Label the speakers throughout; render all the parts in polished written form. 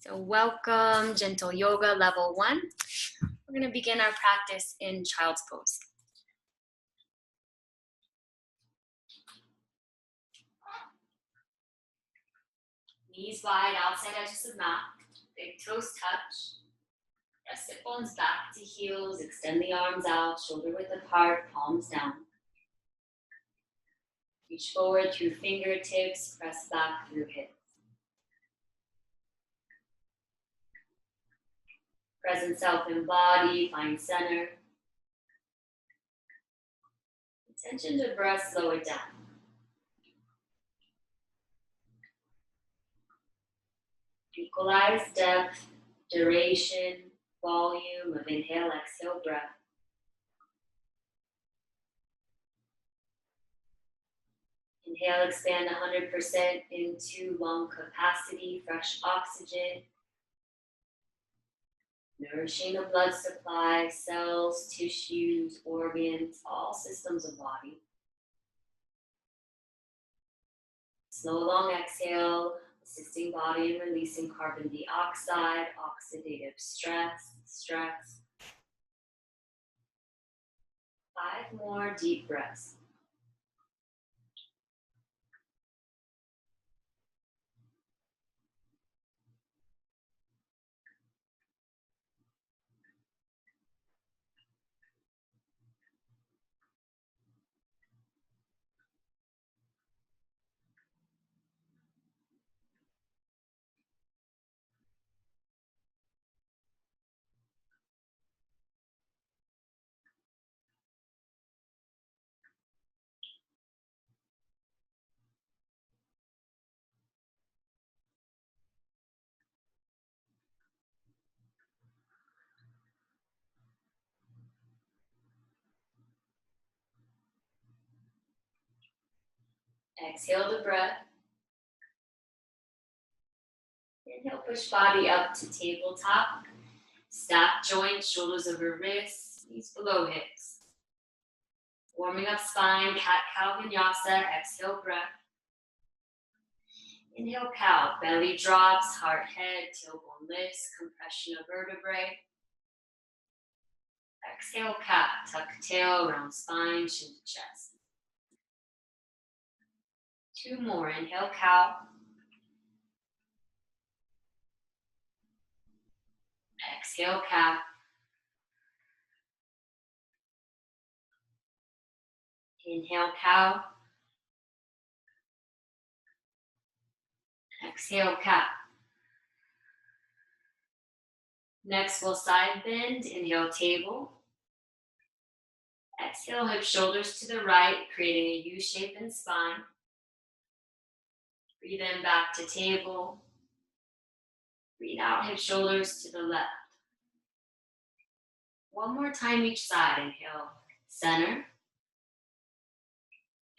Speaker 1: So welcome, Gentle Yoga Level 1. We're going to begin our practice in Child's Pose. Knees wide, outside edges of mat, big toes touch. Press sit bones back to heels, extend the arms out, shoulder width apart, palms down. Reach forward through fingertips, press back through hips. Present self in body, find center. Attention to breath, slow it down. Equalize depth, duration, volume of inhale, exhale breath. Inhale, expand 100% into lung capacity, fresh oxygen. Nourishing the blood supply, cells, tissues, organs, all systems of body. Slow long exhale, assisting body in releasing carbon dioxide, oxidative stress. 5 more deep breaths. Exhale the breath. Inhale, push body up to tabletop. Stack joints, shoulders over wrists, knees below hips. Warming up spine, cat-cow vinyasa, exhale breath. Inhale cow, belly drops, heart head, tailbone lifts, compression of vertebrae. Exhale cat, tuck tail, round spine, chin to chest. 2 more, inhale cow. Exhale cat. Inhale cow. Exhale cat. Next we'll side bend, inhale table. Exhale hip shoulders to the right, creating a U shape in spine. Breathe in back to table. Breathe out, hip shoulders to the left. 1 more time each side, inhale, center.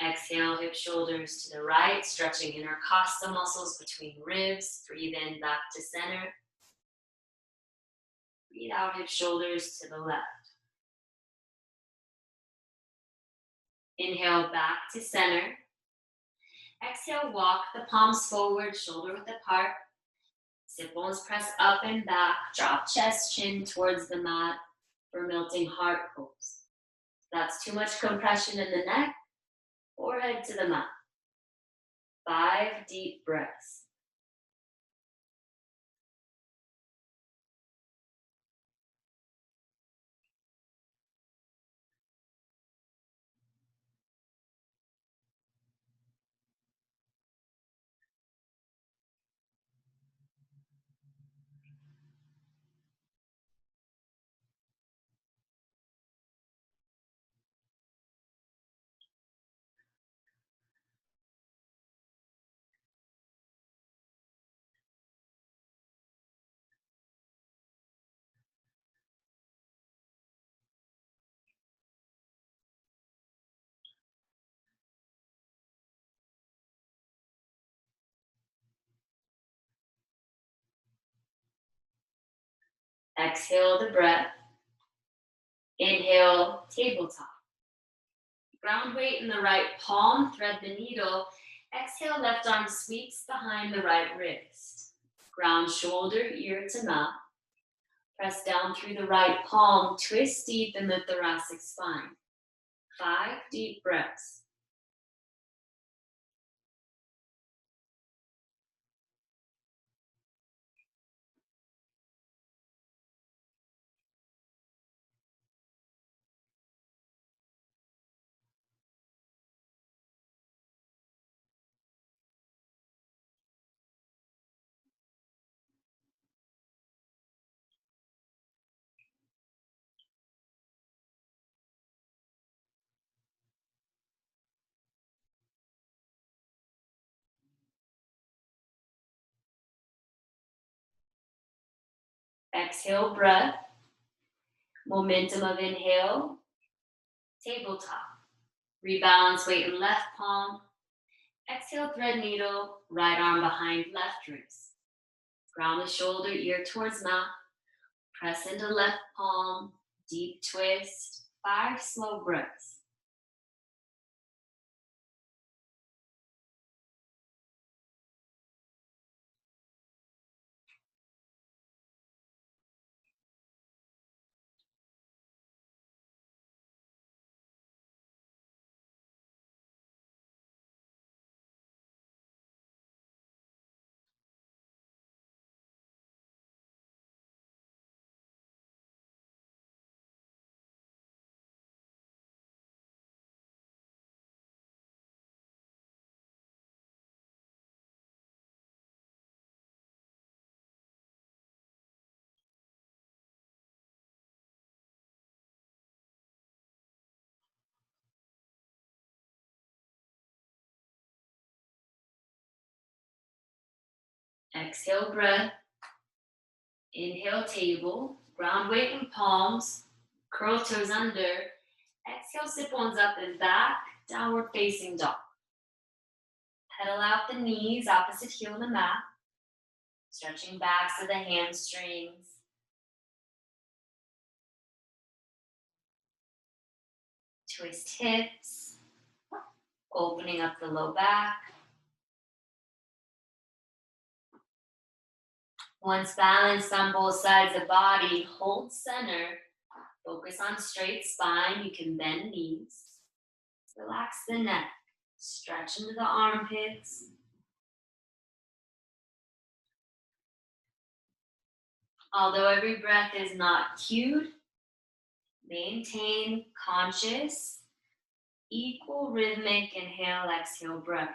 Speaker 1: Exhale, hip shoulders to the right, stretching intercostal muscles between ribs. Breathe in back to center. Breathe out, hip shoulders to the left. Inhale, back to center. Exhale, walk the palms forward, shoulder width apart. Sit bones press up and back. Drop chest, chin towards the mat for melting heart pose. If that's too much compression in the neck, forehead to the mat. 5 deep breaths. Exhale the breath. Inhale, tabletop. Ground weight in the right palm, thread the needle. Exhale, left arm sweeps behind the right wrist. Ground shoulder, ear to mat. Press down through the right palm, twist deep in the thoracic spine. 5 deep breaths. Exhale, breath. Momentum of inhale. Tabletop. Rebalance weight in left palm. Exhale, thread needle. Right arm behind left wrist. Ground the shoulder, ear towards mat. Press into left palm. Deep twist. 5 slow breaths. Exhale, breath. Inhale, table. Ground weight in palms. Curl toes under. Exhale, sit bones up and back. Downward facing dog. Pedal out the knees, opposite heel on the mat. Stretching backs of the hamstrings. Twist hips. Opening up the low back. Once balanced on both sides of the body, hold center. Focus on straight spine. You can bend knees. Relax the neck. Stretch into the armpits. Although every breath is not cued, maintain conscious, equal rhythmic inhale, exhale breath.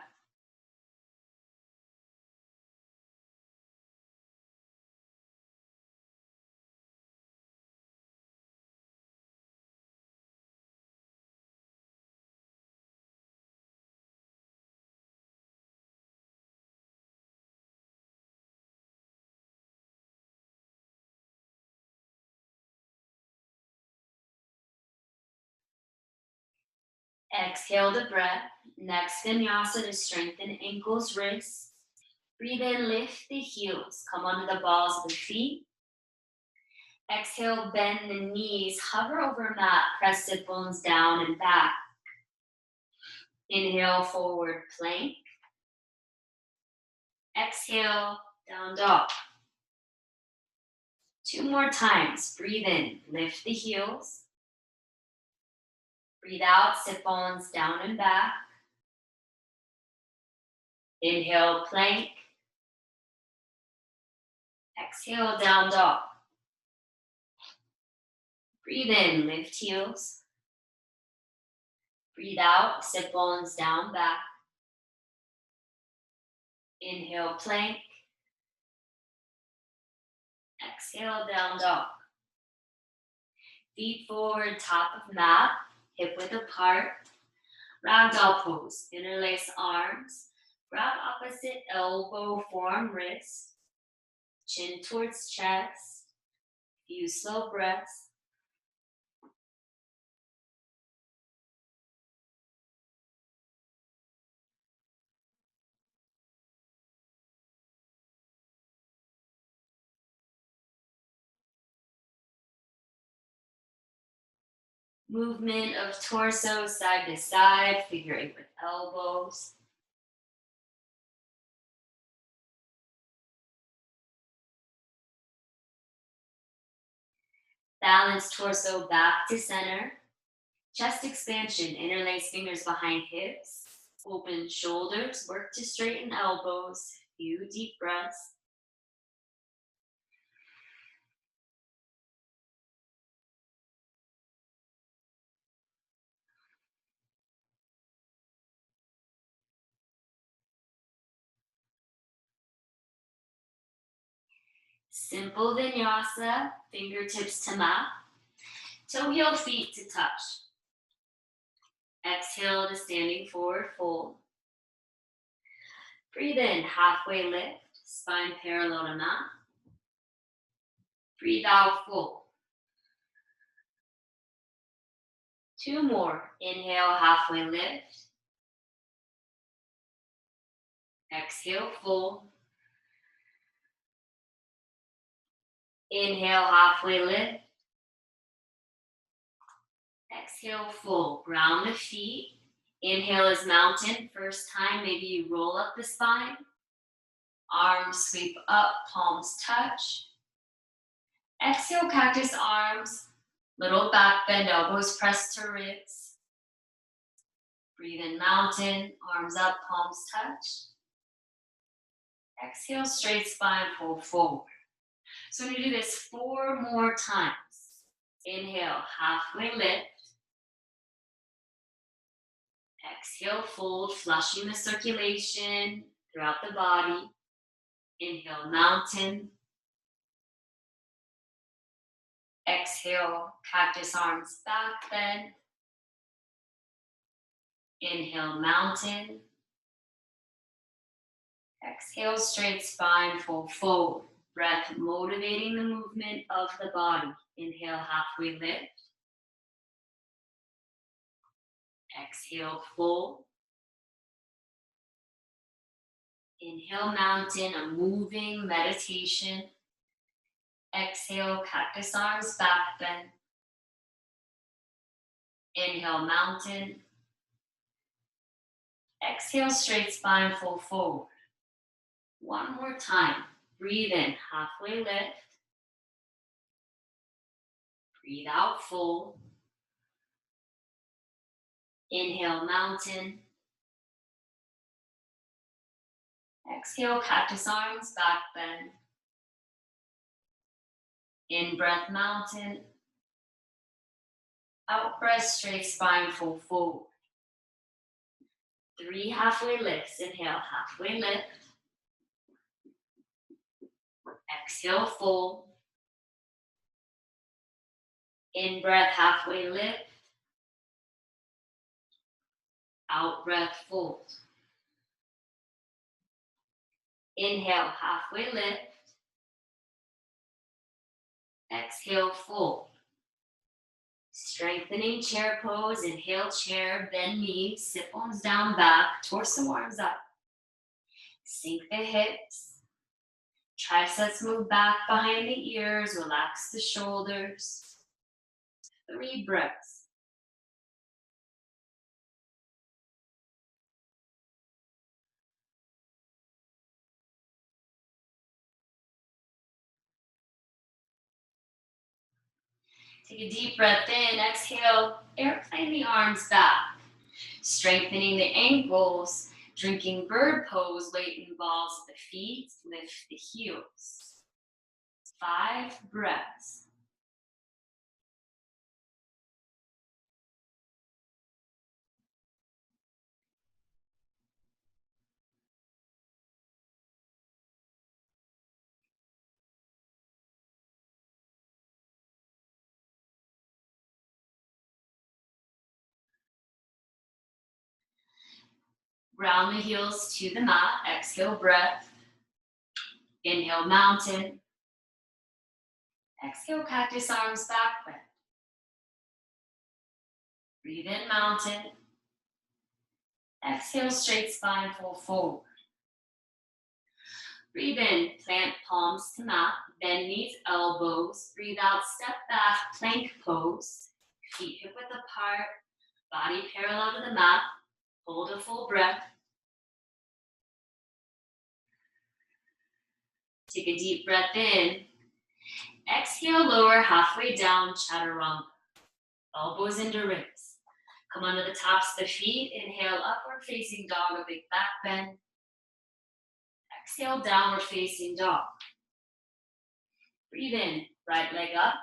Speaker 1: Exhale the breath. Next vinyasa to strengthen ankles, wrists. Breathe in, lift the heels. Come onto the balls of the feet. Exhale, bend the knees. Hover over mat. Press sit bones down and back. Inhale, forward plank. Exhale, down dog. 2 more times. Breathe in, lift the heels. Breathe out, sit bones down and back. Inhale, plank. Exhale, down dog. Breathe in, lift heels. Breathe out, sit bones down, back. Inhale, plank. Exhale, down dog. Feet forward, top of mat, hip width apart. Ragdoll pose, interlace arms. Grab opposite elbow, forearm, wrist. Chin towards chest. Few slow breaths. Movement of torso side to side, figure 8 with elbows. Balance torso back to center. Chest expansion, interlace fingers behind hips. Open shoulders, work to straighten elbows. Few deep breaths. Simple vinyasa, fingertips to mat. Toe heel feet to touch. Exhale to standing forward fold. Breathe in, halfway lift, spine parallel to mat. Breathe out, fold. 2 more. Inhale, halfway lift. Exhale, fold. Inhale, halfway lift. Exhale, fold. Ground the feet. Inhale is mountain. First time, maybe you roll up the spine. Arms sweep up, palms touch. Exhale, cactus arms. Little back bend, elbows press to ribs. Breathe in, mountain. Arms up, palms touch. Exhale, straight spine, pull forward. So we're going to do this 4 more times. Inhale, halfway lift. Exhale, fold, flushing the circulation throughout the body. Inhale, mountain. Exhale, cactus arms back bend. Inhale, mountain. Exhale, straight spine, fold forward. Breath motivating the movement of the body. Inhale, halfway lift. Exhale, fold. Inhale, mountain, a moving meditation. Exhale, cactus arms back bend. Inhale, mountain. Exhale, straight spine, fold forward. 1 more time. Breathe in, halfway lift. Breathe out, fold. Inhale, mountain. Exhale, cactus arms, back bend. In breath, mountain. Out breath, straight spine, fold forward. 3 halfway lifts. Inhale, halfway lift. Exhale, fold. In breath, halfway lift. Out breath, fold. Inhale, halfway lift. Exhale, fold. Strengthening chair pose. Inhale, chair, bend knees, sit bones down back, torso arms up. Sink the hips. Triceps move back behind the ears. Relax the shoulders. 3 breaths. Take a deep breath in. Exhale, airplane the arms back. Strengthening the ankles. Drinking bird pose. Weight in balls at the feet. Lift the heels. 5 breaths. Ground the heels to the mat. Exhale, breath. Inhale, mountain. Exhale, cactus arms back bend. Breathe in, mountain. Exhale, straight spine, fold forward. Breathe in, plant palms to mat. Bend knees, elbows. Breathe out, step back, plank pose. Feet hip width apart. Body parallel to the mat. Hold a full breath. Take a deep breath in. Exhale, lower halfway down, chaturanga. Elbows into ribs. Come onto the tops of the feet. Inhale, upward facing dog, a big back bend. Exhale, downward facing dog. Breathe in, right leg up.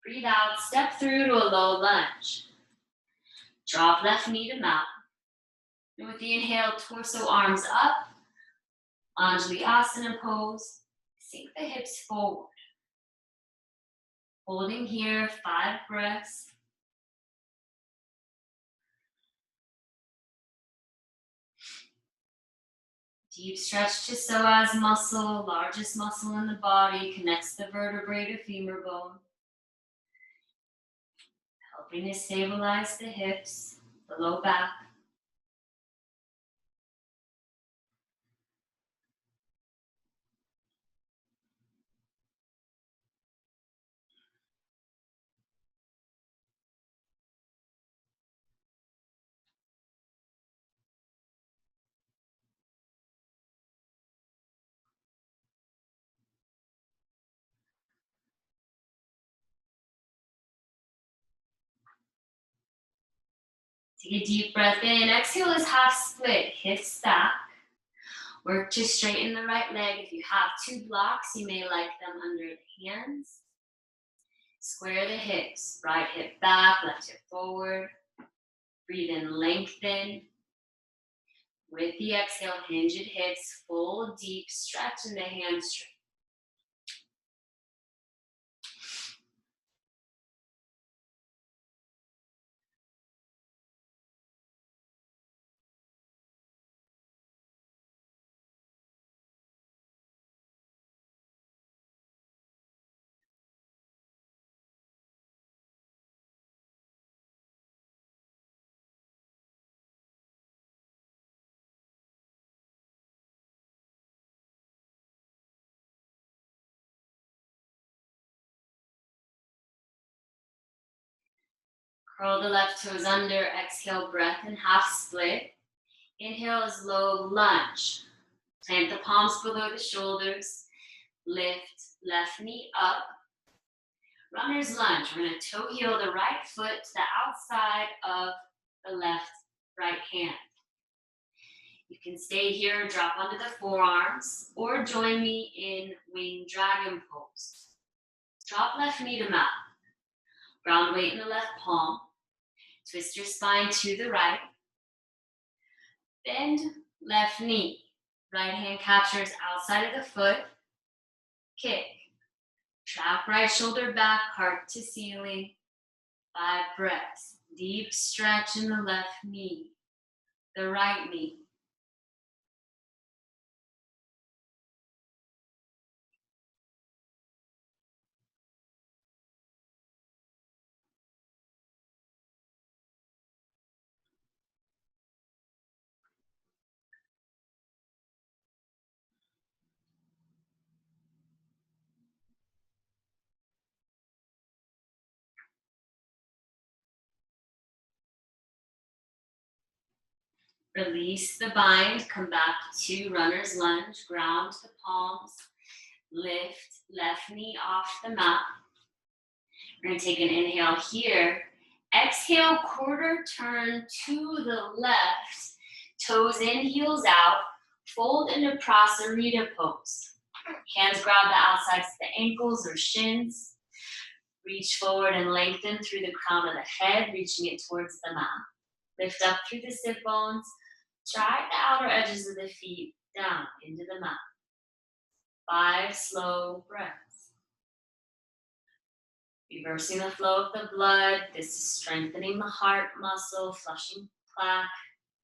Speaker 1: Breathe out, step through to a low lunge. Drop left knee to mat. And with the inhale, torso arms up. Anjali Asana pose. Sink the hips forward. Holding here, 5 breaths. Deep stretch to psoas muscle, largest muscle in the body, connects the vertebrae to femur bone. Helping to stabilize the hips, the low back. Take a deep breath in. Exhale is half split, hips stack. Work to straighten the right leg. If you have 2 blocks, you may like them under the hands. Square the hips, right hip back, left hip forward. Breathe in, lengthen. With the exhale, hinge at hips, full deep stretch in the hamstring. Curl the left toes under, exhale, breath in half split. Inhale is low lunge. Plant the palms below the shoulders. Lift left knee up. Runner's lunge. We're going to toe heel the right foot to the outside of the left right hand. You can stay here, drop onto the forearms, or join me in winged dragon pose. Drop left knee to mat. Ground weight in the left palm. Twist your spine to the right. Bend left knee. Right hand captures outside of the foot. Kick. Track right shoulder back, heart to ceiling. 5 breaths. Deep stretch in the left knee. The right knee. Release the bind, come back to runner's lunge, ground the palms, lift left knee off the mat. We're gonna take an inhale here. Exhale, quarter turn to the left, toes in, heels out, fold into Prasarita pose. Hands grab the outsides of the ankles or shins. Reach forward and lengthen through the crown of the head, reaching it towards the mat. Lift up through the sit bones. Drag the outer edges of the feet down into the mat. 5 slow breaths. Reversing the flow of the blood. This is strengthening the heart muscle, flushing plaque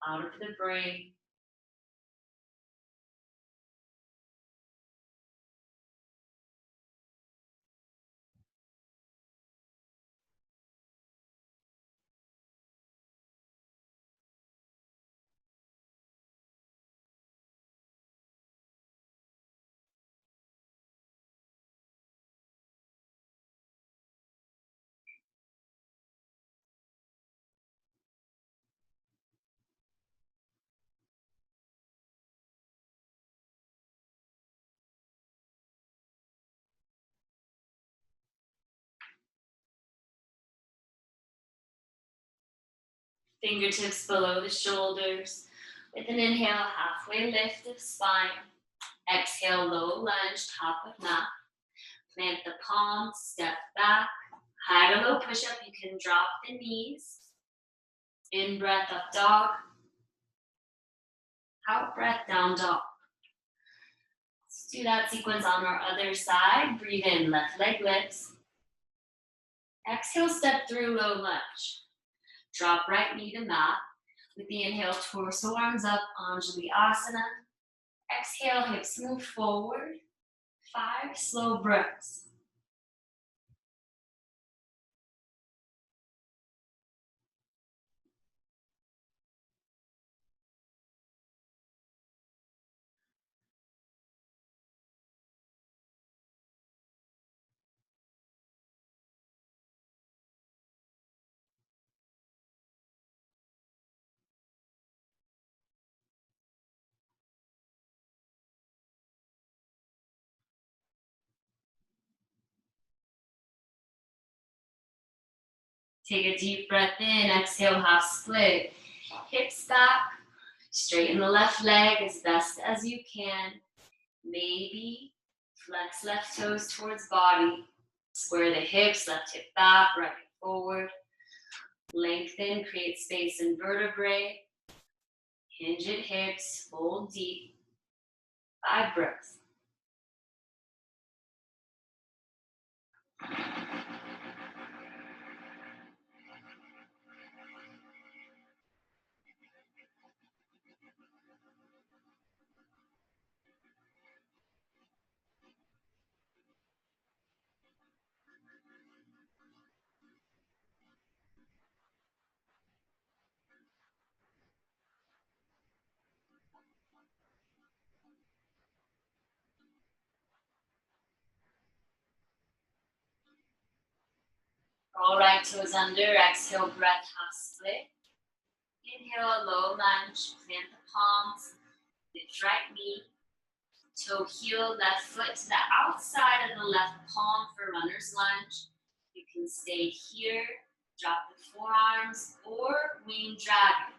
Speaker 1: out of the brain. Fingertips below the shoulders. With an inhale, halfway lift of spine. Exhale, low lunge, top of mat. Plant the palms, step back. High to low push-up, you can drop the knees. In breath, up dog. Out breath, down dog. Let's do that sequence on our other side. Breathe in, left leg lifts. Exhale, step through low lunge. Drop right knee to mat. With the inhale, torso arms up, Anjali Asana. Exhale, hips move forward. 5 slow breaths. Take a deep breath in, exhale, half split. Hips back, straighten the left leg as best as you can. Maybe flex left toes towards body. Square the hips, left hip back, right hip forward. Lengthen, create space in vertebrae. Hinge at hips, fold deep. 5 breaths. Roll right toes under, exhale, breath, half split. Inhale, low lunge, plant the palms, lift right knee, toe heel, left foot to the outside of the left palm for runner's lunge. You can stay here, drop the forearms, or wing dragon.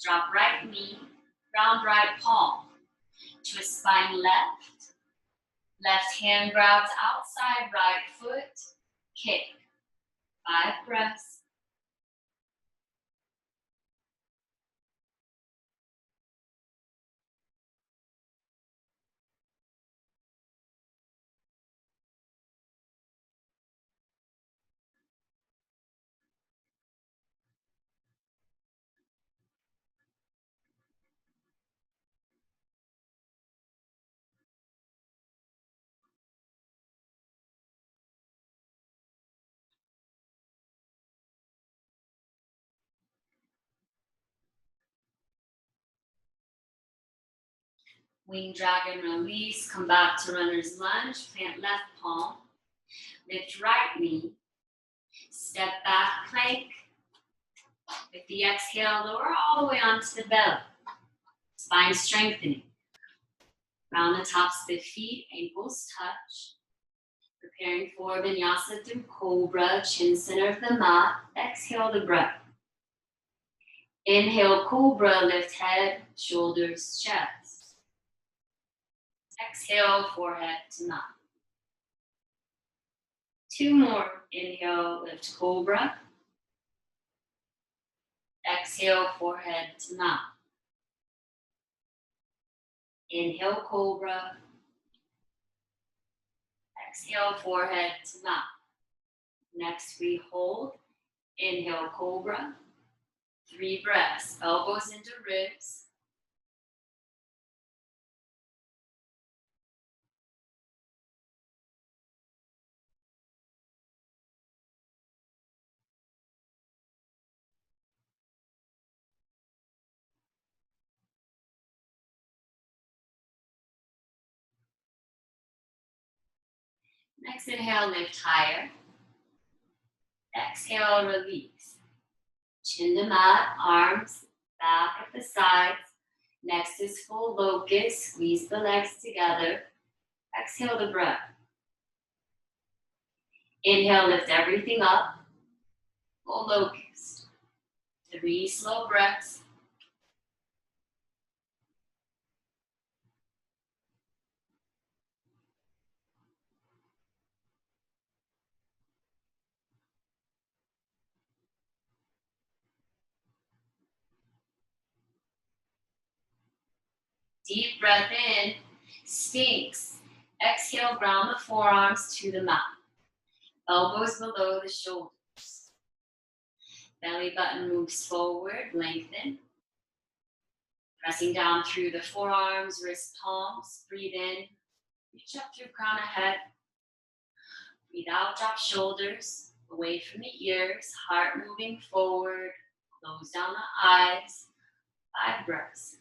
Speaker 1: Drop right knee, round right palm. Twist spine left. Left hand grabs outside right foot, kick. 5 breaths. Wing dragon release, come back to runner's lunge, plant left palm, lift right knee, step back plank. With the exhale, lower all the way onto the belly. Spine strengthening. Round the tops of the feet, ankles touch. Preparing for vinyasa through cobra, chin center of the mat. Exhale the breath. Inhale, cobra, lift head, shoulders, chest. Exhale, forehead to mat. 2 more. Inhale, lift cobra. Exhale, forehead to mat. Inhale, cobra. Exhale, forehead to mat. Next, we hold. Inhale, cobra. 3 breaths, elbows into ribs. Next inhale, lift higher. Exhale, release. Chin to mat, arms back at the sides. Next is full locust, squeeze the legs together. Exhale the breath. Inhale, lift everything up. Full locust. 3 slow breaths. Deep breath in, Sphinx. Exhale, ground the forearms to the mat. Elbows below the shoulders. Belly button moves forward, lengthen. Pressing down through the forearms, wrist palms. Breathe in, reach up through crown of head. Breathe out, drop shoulders away from the ears, heart moving forward. Close down the eyes. 5 breaths.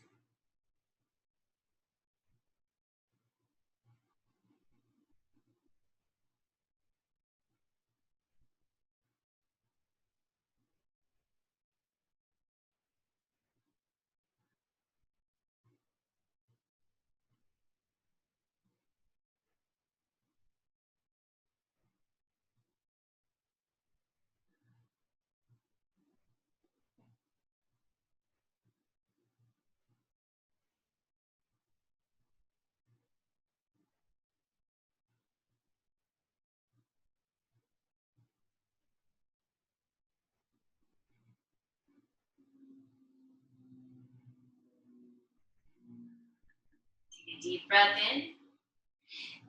Speaker 1: Take a deep breath in.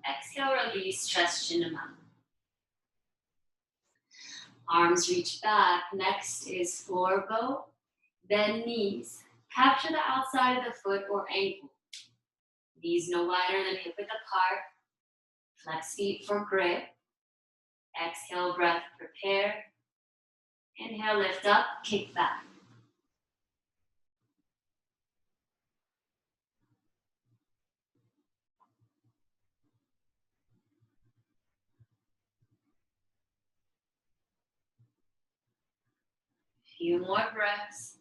Speaker 1: Exhale, release, chest, chin to mouth. Arms reach back. Next is floor bow, then knees. Capture the outside of the foot or ankle. Knees no wider than hip width apart. Flex feet for grip. Exhale, breath, prepare. Inhale, lift up, kick back. Few more breaths.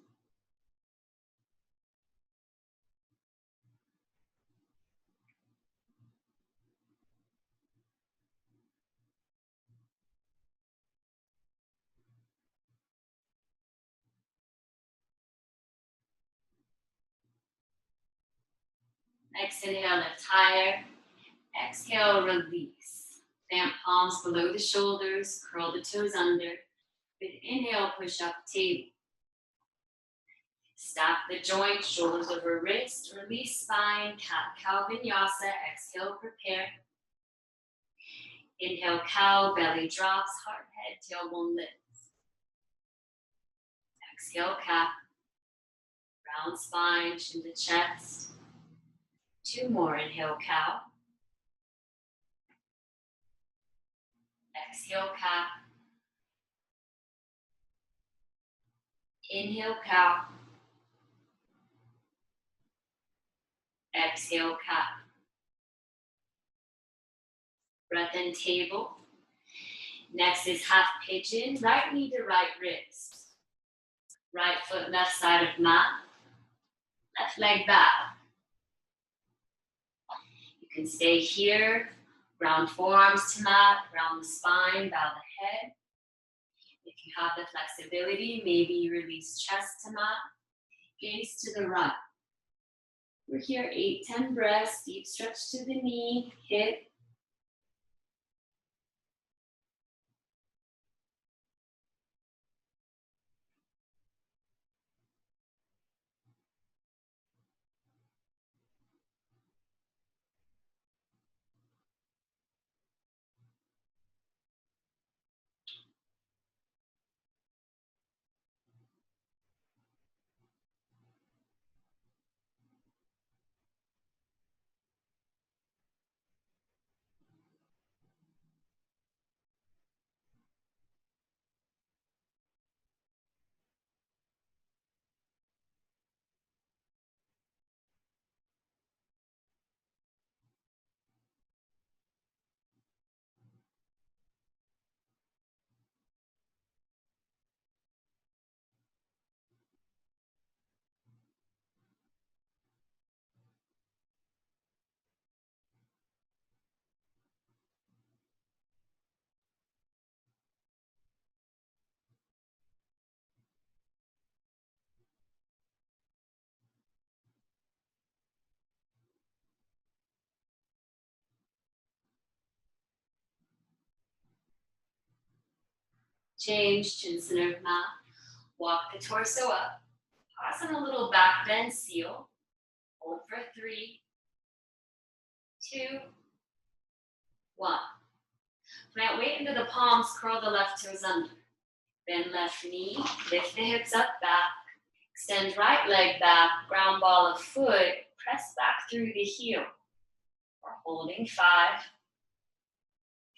Speaker 1: Next inhale, lift higher. Exhale, release. Plant palms below the shoulders, curl the toes under. With inhale, push up table. Stack the joints, shoulders over wrist, release spine, cat-cow vinyasa. Exhale, prepare. Inhale, cow, belly drops, heart, head, tailbone lifts. Exhale, cat. Round spine, chin to chest. 2 more, inhale, cow. Exhale, cat. Inhale, cow. Exhale, cat. Breath in, table. Next is half pigeon, right knee to right wrist. Right foot, left side of mat. Left leg back. You can stay here. Round forearms to mat, round the spine, bow the head. If you have the flexibility, maybe you release chest to mat, gaze to the right. We're here, 8-10 breaths, deep stretch to the knee, hip. Change, chin center of mat. Walk the torso up. Pause on a little back bend, seal. Hold for 3, 2, 1. Plant weight into the palms, curl the left toes under. Bend left knee, lift the hips up, back. Extend right leg back, ground ball of foot, press back through the heel. We're holding 5,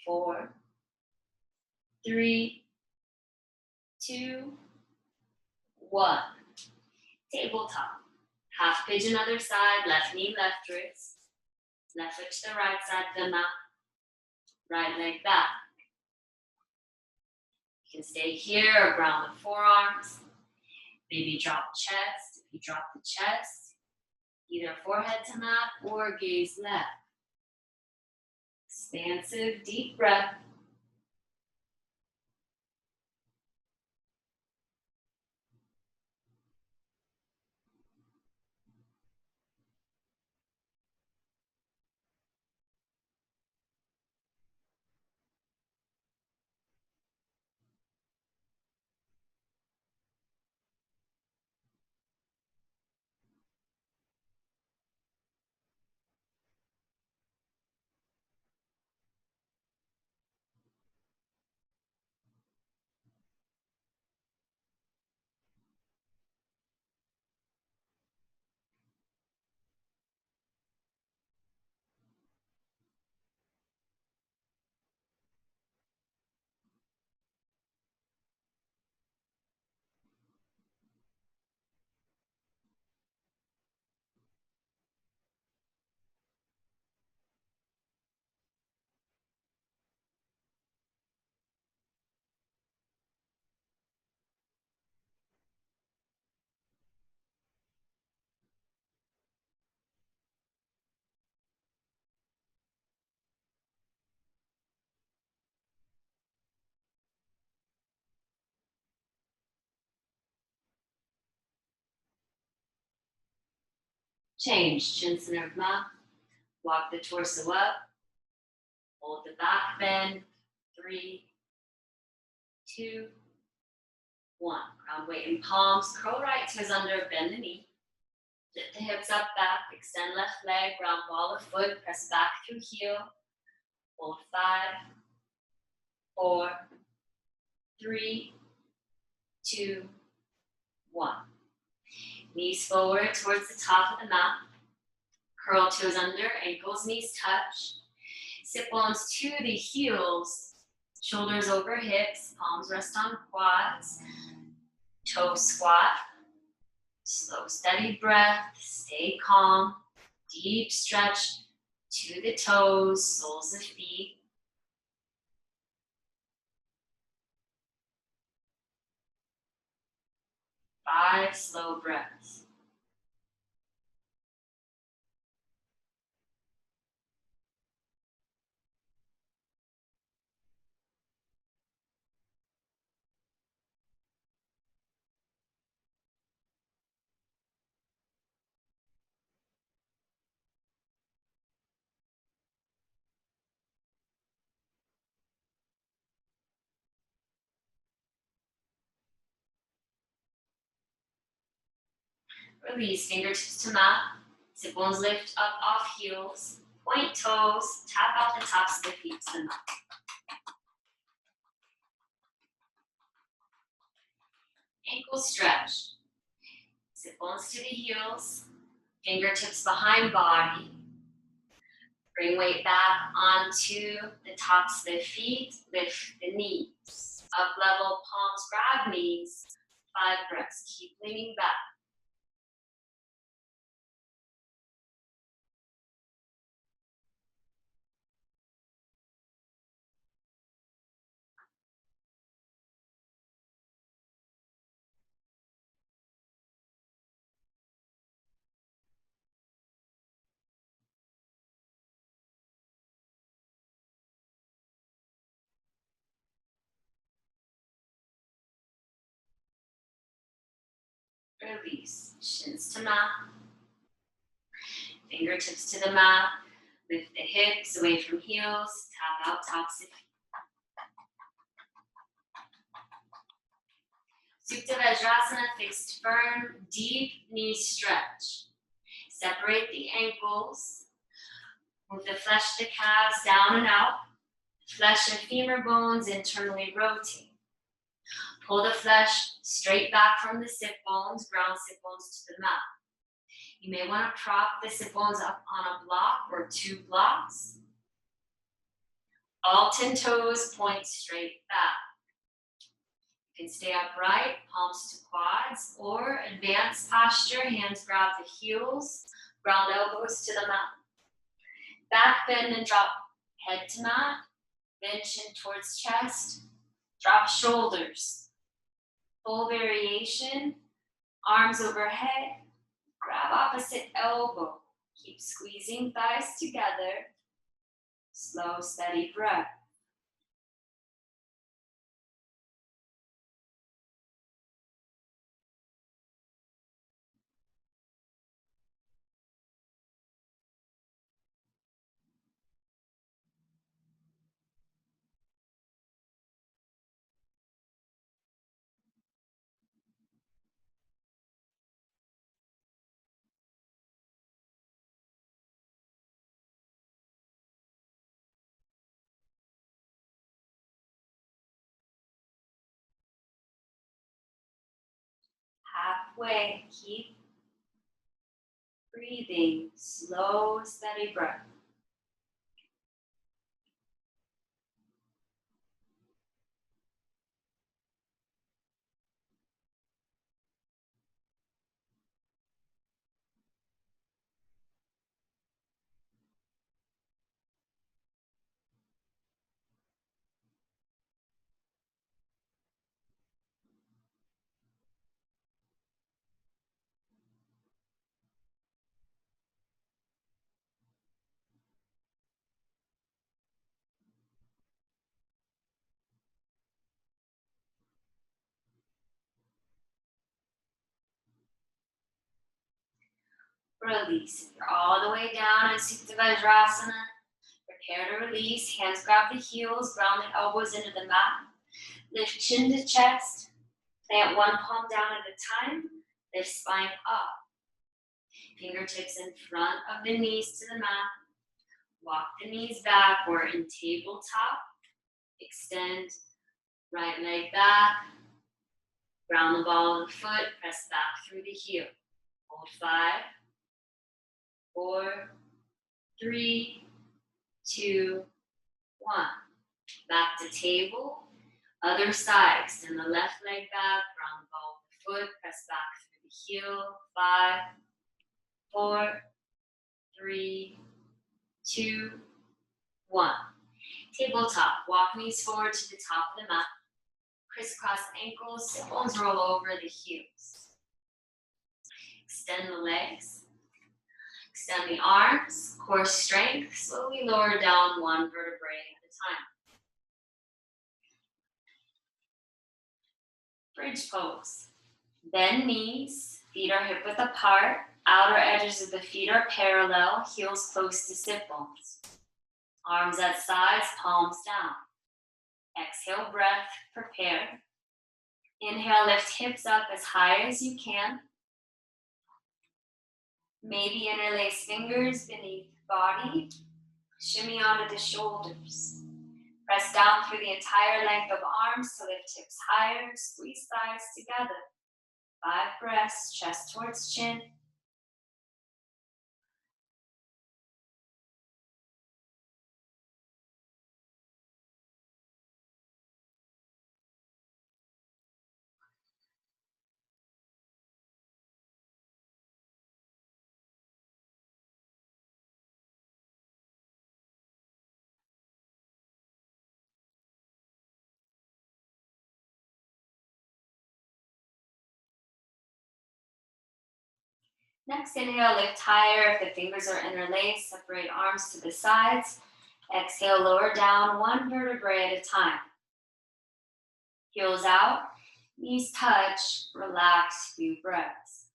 Speaker 1: 4, 3, 2, 1. Tabletop. Half pigeon other side, left knee, left wrist. Left foot to the right side of the mat. Right leg back. You can stay here or ground the forearms. Maybe drop chest. If you drop the chest, either forehead to mat or gaze left. Expansive, deep breath. Change, chin center of mat. Walk the torso up. Hold the back bend. 3, 2, 1. Ground weight in palms. Curl right toes under, bend the knee. Lift the hips up, back. Extend left leg, ground ball of foot. Press back through heel. Hold 5, 4, 3, 2, 1. Knees forward towards the top of the mat. Curl toes under, ankles, knees touch. Sit bones to the heels, shoulders over hips, palms rest on quads. Toe squat. Slow, steady breath, stay calm. Deep stretch to the toes, soles of feet. 5 slow breaths. Release, fingertips to mat. Sit bones lift up off heels. Point toes, tap out the tops of the feet to the mat. Ankle stretch. Sit bones to the heels. Fingertips behind body. Bring weight back onto the tops of the feet. Lift the knees. Up level, palms grab knees. 5 breaths. Keep leaning back. Release. Shins to mat. Fingertips to the mat. Lift the hips away from heels. Tap out tops of feet. Supta Vajrasana, fixed firm, deep knee stretch. Separate the ankles. Move the flesh of the calves down and out. Flesh and femur bones internally rotate. Pull the flesh straight back from the sit bones, ground sit bones to the mat. You may want to prop the sit bones up on a block or 2 blocks. All 10 toes point straight back. You can stay upright, palms to quads, or advanced posture, hands grab the heels, ground elbows to the mat. Back bend and drop head to mat, bend chin towards chest, drop shoulders. Full variation, arms overhead, grab opposite elbow. Keep squeezing thighs together. Slow, steady breath. Halfway, keep breathing, slow, steady breath. Release. If you're all the way down in Supta Vajrasana, prepare to release. Hands grab the heels, ground the elbows into the mat. Lift chin to chest. Plant one palm down at a time. Lift spine up. Fingertips in front of the knees to the mat. Walk the knees backward in tabletop. Extend right leg back. Ground the ball of the foot. Press back through the heel. Hold 5, 4, 3, 2, 1. Back to table. Other side. Extend the left leg back. Ground the ball of the foot. Press back through the heel. 5, 4, 3, 2, 1. Tabletop. Walk knees forward to the top of the mat. Crisscross ankles. Sit bones roll over the heels. Extend the legs. Extend the arms. Core strength. Slowly lower down one vertebrae at a time. Bridge pose. Bend knees. Feet are hip width apart. Outer edges of the feet are parallel. Heels close to sit bones. Arms at sides. Palms down. Exhale, breath. Prepare. Inhale, lift hips up as high as you can. Maybe interlace fingers beneath the body. Shimmy onto the shoulders. Press down through the entire length of arms to lift hips higher. Squeeze thighs together. 5 breaths, chest towards chin. Next, inhale, lift higher. If the fingers are interlaced, separate arms to the sides. Exhale, lower down one vertebrae at a time. Heels out, knees touch, relax, few breaths.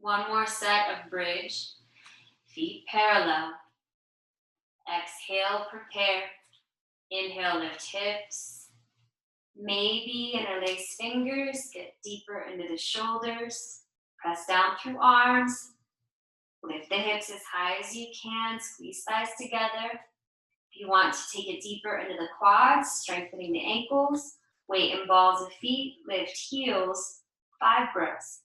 Speaker 1: One more set of bridge, feet parallel. Exhale, prepare. Inhale, lift hips. Maybe interlace fingers, get deeper into the shoulders. Press down through arms. Lift the hips as high as you can, squeeze thighs together. If you want to take it deeper into the quads, strengthening the ankles, weight in balls of feet, lift heels, 5 breaths.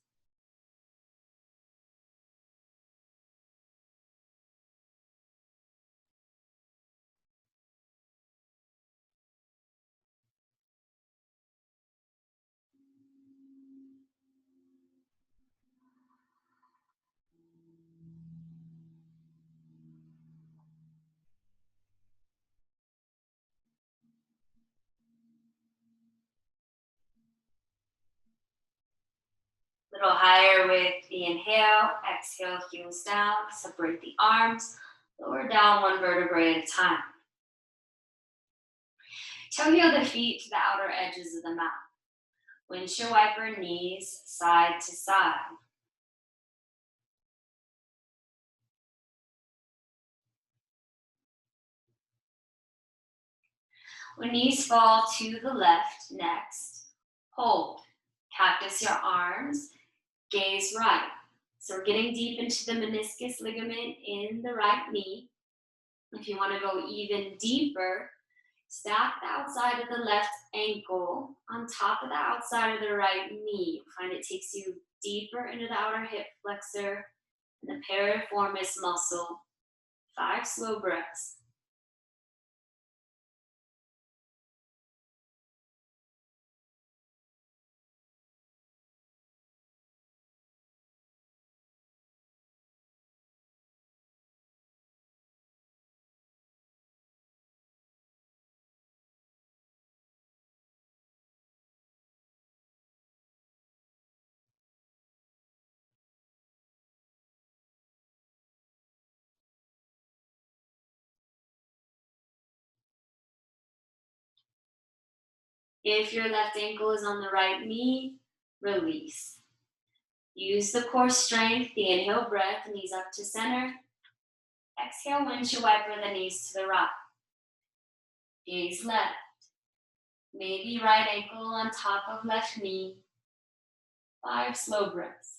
Speaker 1: Little higher with the inhale, exhale, heels down, separate the arms, lower down one vertebrae at a time. Toe heel the feet to the outer edges of the mat. Windshield wiper knees side to side. When knees fall to the left, next, hold. Cactus your arms, gaze right. So we're getting deep into the meniscus ligament in the right knee. If you want to go even deeper, stack the outside of the left ankle on top of the outside of the right knee. Find it takes you deeper into the outer hip flexor and the piriformis muscle. 5 slow breaths. If your left ankle is on the right knee, release. Use the core strength, the inhale breath, knees up to center. Exhale, windshield wiper the knees to the right. Gaze left. Maybe right ankle on top of left knee. 5 slow breaths.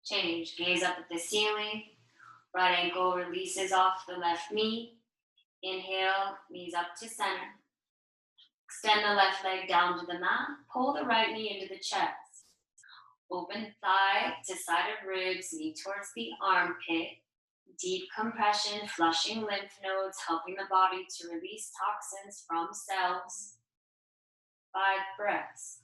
Speaker 1: Change. Gaze up at the ceiling. Right ankle releases off the left knee. Inhale, knees up to center. Extend the left leg down to the mat. Pull the right knee into the chest. Open thigh to side of ribs, knee towards the armpit. Deep compression, flushing lymph nodes, helping the body to release toxins from cells. 5 breaths.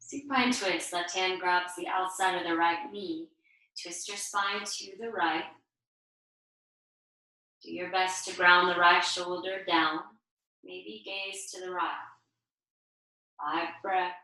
Speaker 1: Supine twist. Left hand grabs the outside of the right knee. Twist your spine to the right. Do your best to ground the right shoulder down. Maybe gaze to the right. 5 breaths.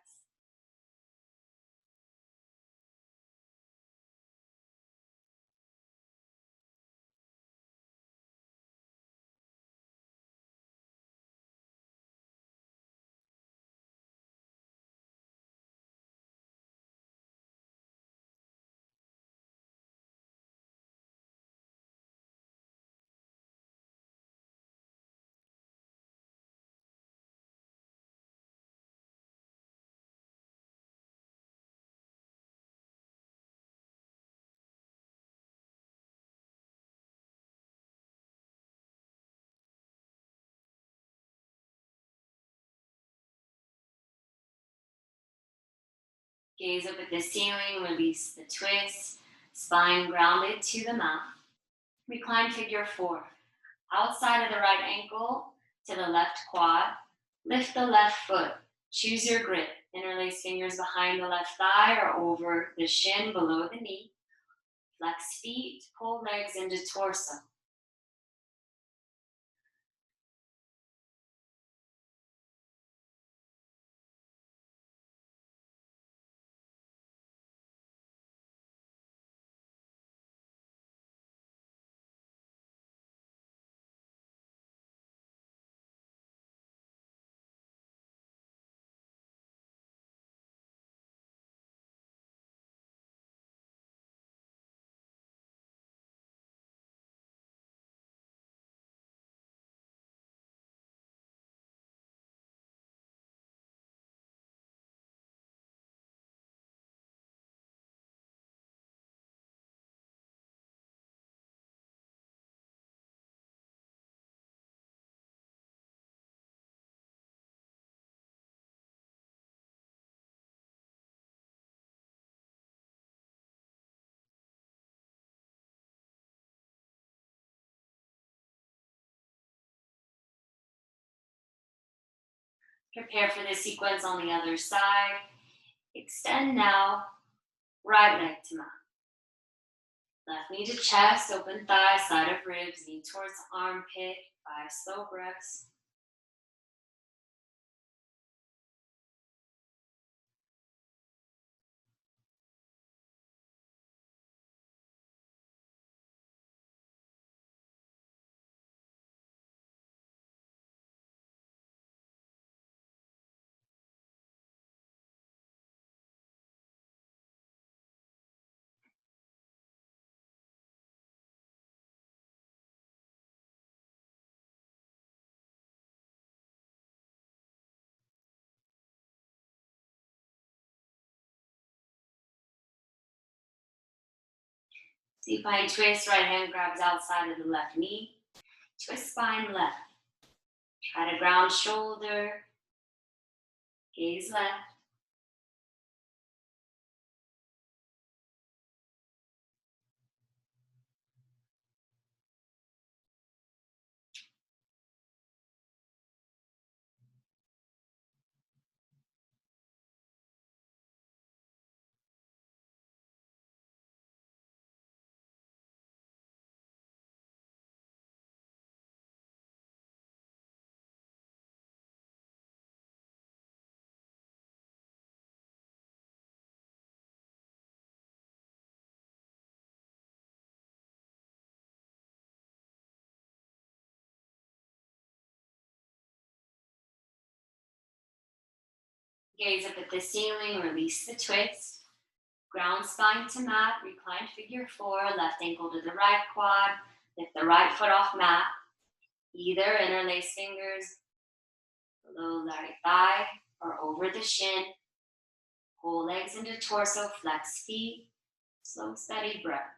Speaker 1: Gaze up at the ceiling, release the twist, spine grounded to the mat. Recline figure four. Outside of the right ankle to the left quad. Lift the left foot. Choose your grip. Interlace fingers behind the left thigh or over the shin below the knee. Flex feet, pull legs into torso. Prepare for the sequence on the other side. Extend now, right leg to mat. Left knee to chest, open thigh, side of ribs, knee towards armpit. 5 slow breaths. Supine twist, right hand grabs outside of the left knee. Twist spine left. Try to ground shoulder. Gaze left. Gaze up at the ceiling, release the twist. Ground spine to mat, reclined figure four, left ankle to the right quad, lift the right foot off mat. Either interlace fingers below the right thigh or over the shin. Pull legs into torso, flex feet, slow steady breath.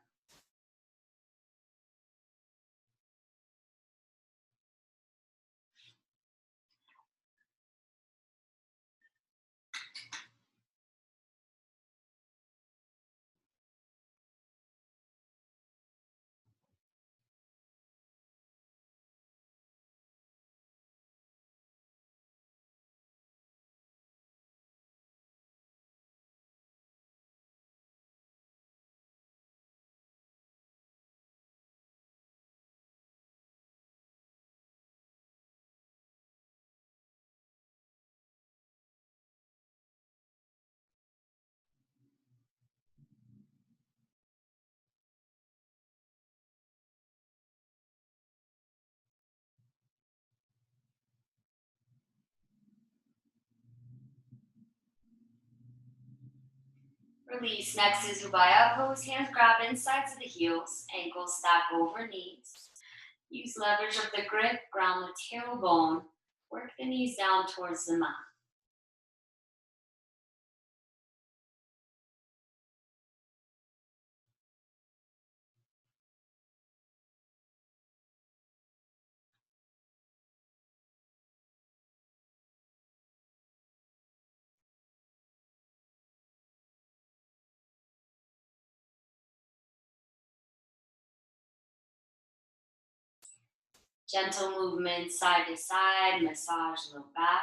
Speaker 1: Release. Next is Ubaya pose. Hands grab insides of the heels, ankles stack over knees. Use leverage of the grip, ground the tailbone. Work the knees down towards the mat. Gentle movement side to side, massage low back.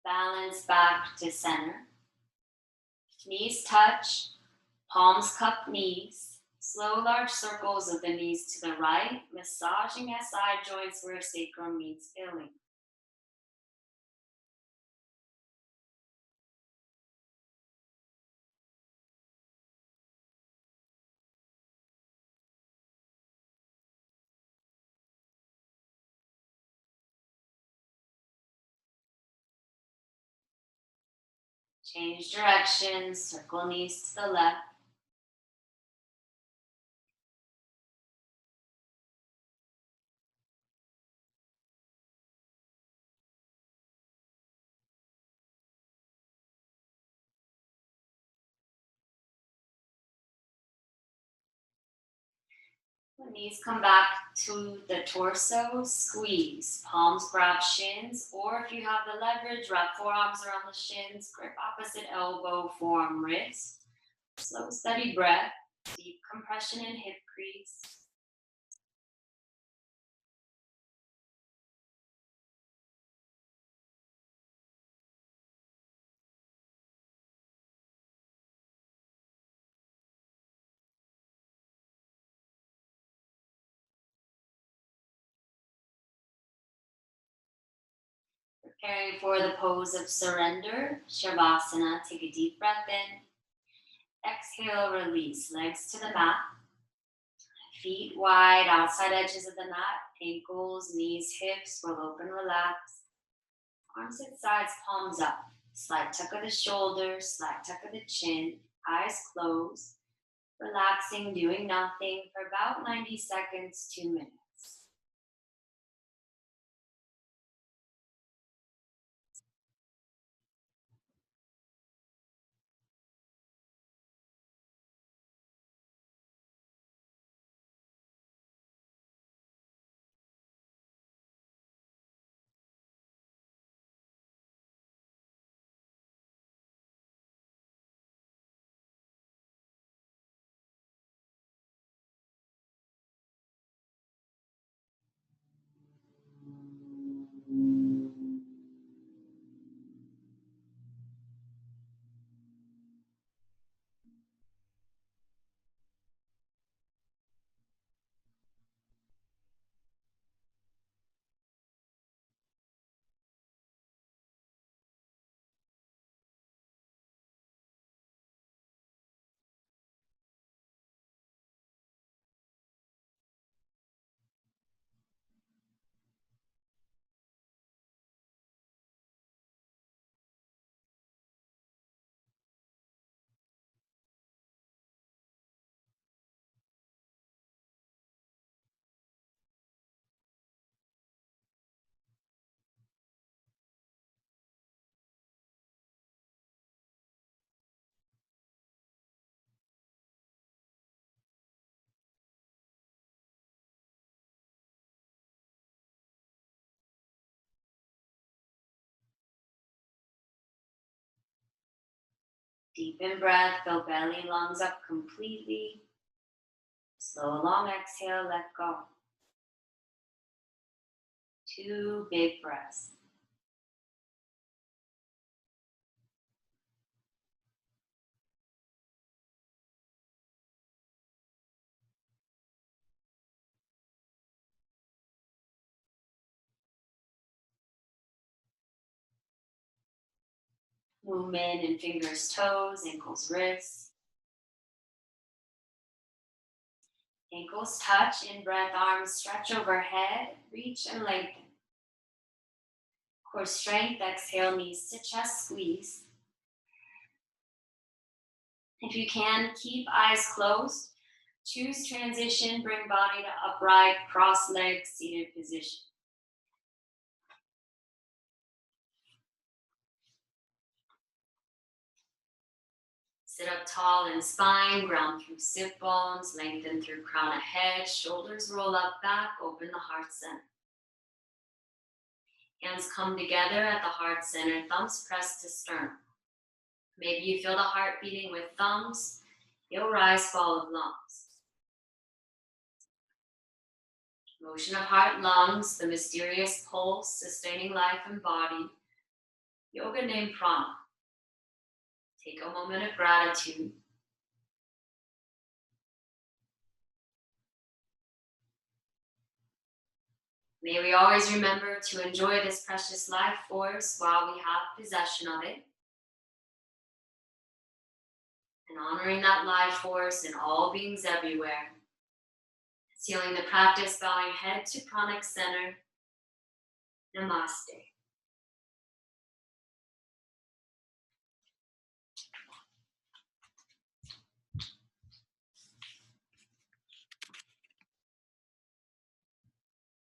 Speaker 1: Balance back to center. Knees touch, palms cup knees. Slow large circles of the knees to the right, massaging at side joints where sacrum needs filling. Change direction, circle knees to the left. When knees come back to the torso, squeeze. Palms grab shins, or if you have the leverage, wrap forearms around the shins, grip opposite elbow, forearm wrist. Slow, steady breath, deep compression in hip crease. Preparing for the pose of surrender, Shavasana. Take a deep breath in. Exhale, release. Legs to the mat. Feet wide, outside edges of the mat. Ankles, knees, hips will open, relax. Arms at sides, palms up. Slight tuck of the shoulders, slight tuck of the chin. Eyes closed. Relaxing, doing nothing for about 90 seconds, 2 minutes. Deepen breath, fill belly, lungs up completely. Slow, long exhale, let go. 2 big breaths. Movement in fingers, toes, ankles, wrists. Ankles touch, in breath, arms stretch overhead, reach and lengthen. Core strength, exhale, knees to chest, squeeze. If you can, keep eyes closed. Choose transition, bring body to upright, cross legs, seated position. Sit up tall in spine, ground through sit bones, lengthen through crown of head, shoulders roll up back, open the heart center. Hands come together at the heart center, thumbs pressed to sternum. Maybe you feel the heart beating with thumbs. You'll rise, ball of lungs. Motion of heart, lungs, the mysterious pulse, sustaining life and body. Yoga named prana. Take a moment of gratitude. May we always remember to enjoy this precious life force while we have possession of it. And honoring that life force in all beings everywhere. Sealing the practice, bowing head to pranic center. Namaste.